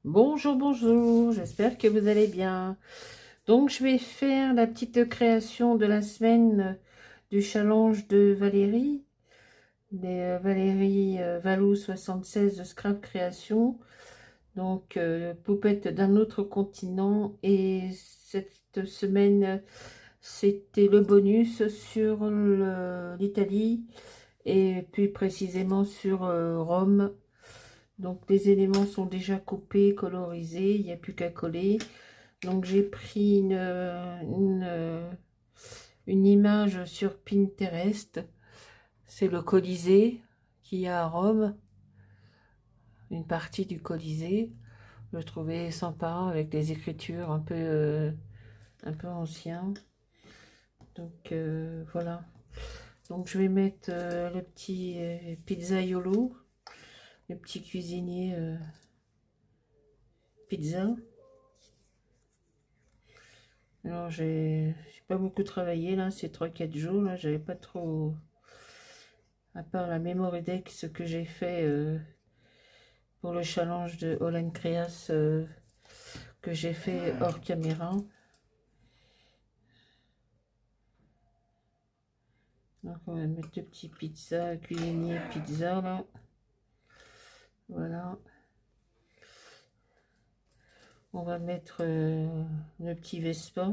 Bonjour, bonjour, j'espère que vous allez bien. Donc, je vais faire la petite création de la semaine du challenge de Valérie, Valérie Valou 76 de Scrap Création. Donc, poupette d'un autre continent. Et cette semaine, c'était le bonus sur l'Italie et plus précisément sur Rome. Donc, les éléments sont déjà coupés, colorisés, il n'y a plus qu'à coller. Donc j'ai pris une image sur Pinterest. C'est le Colisée qui y a à Rome, une partie du Colisée. Je le trouvais sympa avec des écritures un peu anciennes. Donc voilà. Donc je vais mettre le petit pizzaiolo, le petit cuisinier pizza. Alors j'ai pas beaucoup travaillé là, ces 3 4 jours là, j'avais pas trop, à part la Memory-Dex que j'ai fait pour le challenge de Holland Creas que j'ai fait hors caméra. Donc on va mettre le petit pizza, cuisinier pizza là. Voilà. On va mettre le petit Vespa.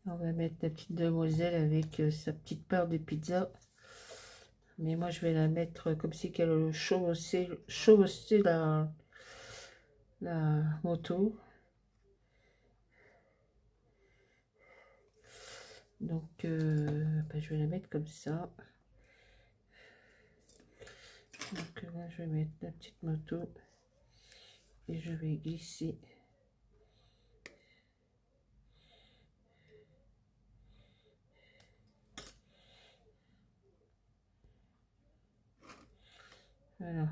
On va mettre la petite demoiselle avec sa petite part de pizza. Mais moi je vais la mettre comme si qu'elle chevauchait la moto. Donc je vais la mettre comme ça. Donc là je vais mettre la petite moto et je vais glisser. Voilà,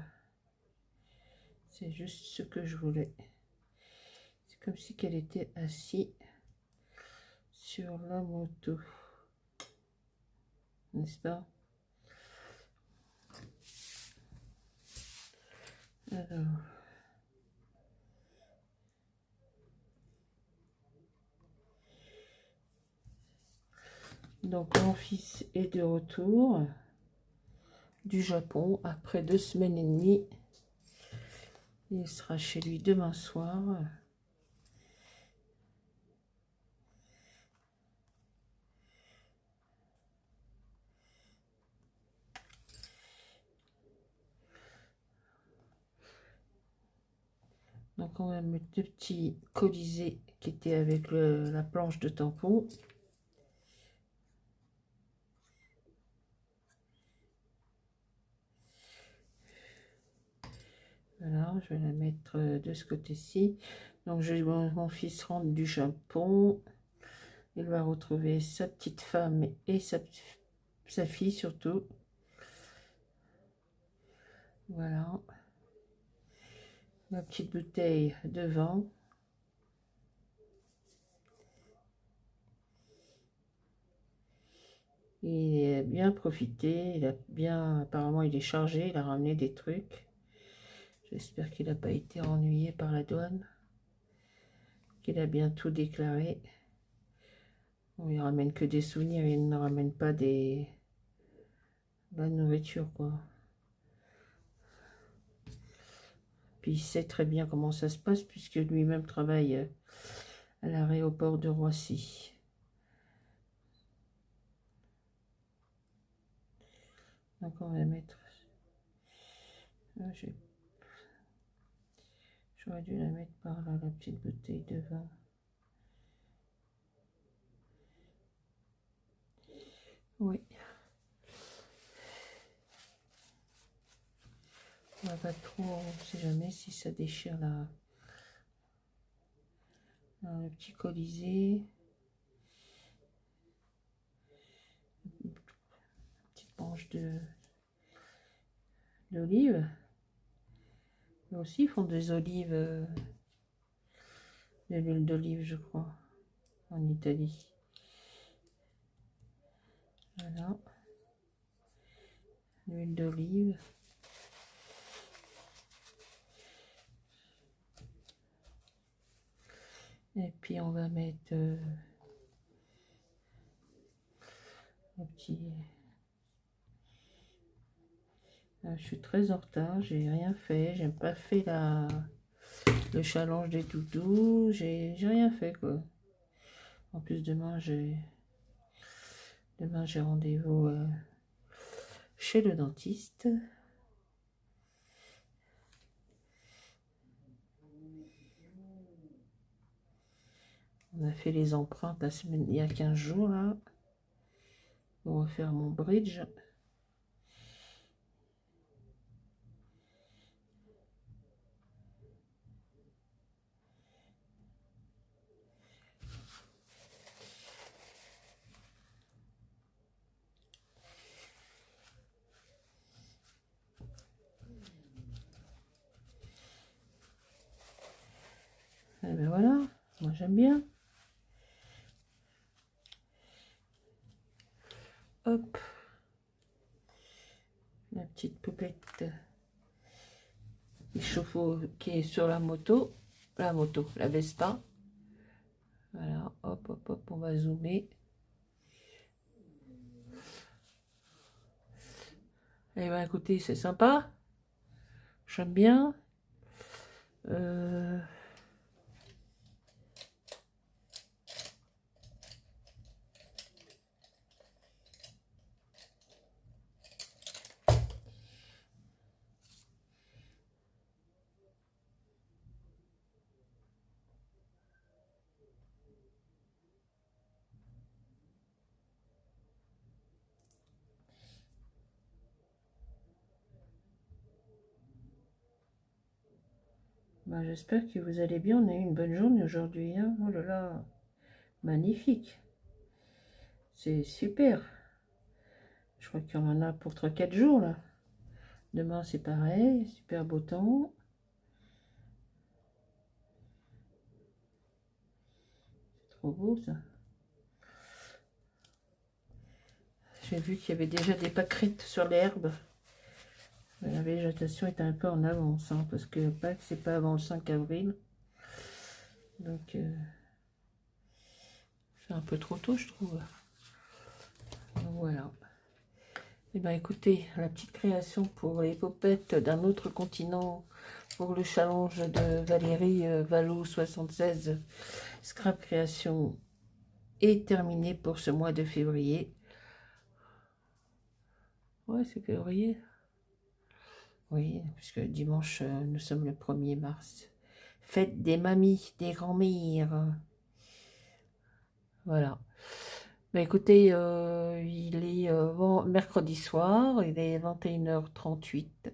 c'est juste ce que je voulais. C'est comme si qu'elle était assise sur la moto, n'est-ce pas? Alors, donc mon fils est de retour du Japon après 2 semaines et demie. Il sera chez lui demain soir. Donc on va mettre le petit colisée qui était avec la planche de tampon. Voilà, je vais la mettre de ce côté-ci. Donc mon fils rentre du Japon. Il va retrouver sa petite femme et sa fille surtout. Voilà. Ma petite bouteille de vin. Il a bien profité. Il a bien, apparemment, il est chargé. Il a ramené des trucs. J'espère qu'il n'a pas été ennuyé par la douane. Qu'il a bien tout déclaré. Bon, il ramène que des souvenirs. Il ne ramène pas de la nourriture, quoi. Puis il sait très bien comment ça se passe puisque lui-même travaille à l'aéroport de Roissy. Donc on va mettre... J'aurais dû la mettre par là, la petite bouteille de vin. Oui. On va pas trop, on ne sait jamais si ça déchire le petit colisée. Petite branche d'olive. Eux aussi, ils font des olives, de l'huile d'olive, je crois, en Italie. Voilà. L'huile d'olive. Et puis on va mettre le petit... Je suis très en retard, j'ai rien fait, j'ai pas fait le challenge des toutous, j'ai rien fait quoi. En plus demain j'ai rendez-vous chez le dentiste. On a fait les empreintes la semaine, il y a 15 jours là. On va faire mon bridge. Et ben voilà, moi j'aime bien. Hop, la petite poupette chauffe-eau qui est sur la moto, la Vespa. Voilà, hop, hop, hop, on va zoomer. Eh ben écoutez, c'est sympa. J'aime bien. Ben, j'espère que vous allez bien. On a eu une bonne journée aujourd'hui, hein. Oh là là, magnifique. C'est super. Je crois qu'il y en a pour 3-4 jours là. Demain c'est pareil, super beau temps. C'est trop beau ça. J'ai vu qu'il y avait déjà des pâquerettes sur l'herbe. La végétation est un peu en avance, hein, parce que Pâques c'est pas avant le 5 avril. Donc c'est un peu trop tôt je trouve. Donc, voilà. Et ben écoutez, la petite création pour les popettes d'un autre continent pour le challenge de Valérie Valo 76 Scrap Création est terminée pour ce mois de février. Ouais, c'est février. Oui, puisque dimanche, nous sommes le 1er mars. Fête des mamies, des grands-mères. Voilà. Bah écoutez, il est mercredi soir, il est 21h38.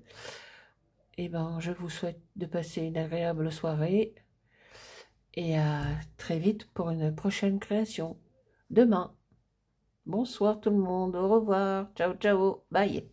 Et ben, je vous souhaite de passer une agréable soirée. Et à très vite pour une prochaine création. Demain. Bonsoir tout le monde. Au revoir. Ciao, ciao. Bye.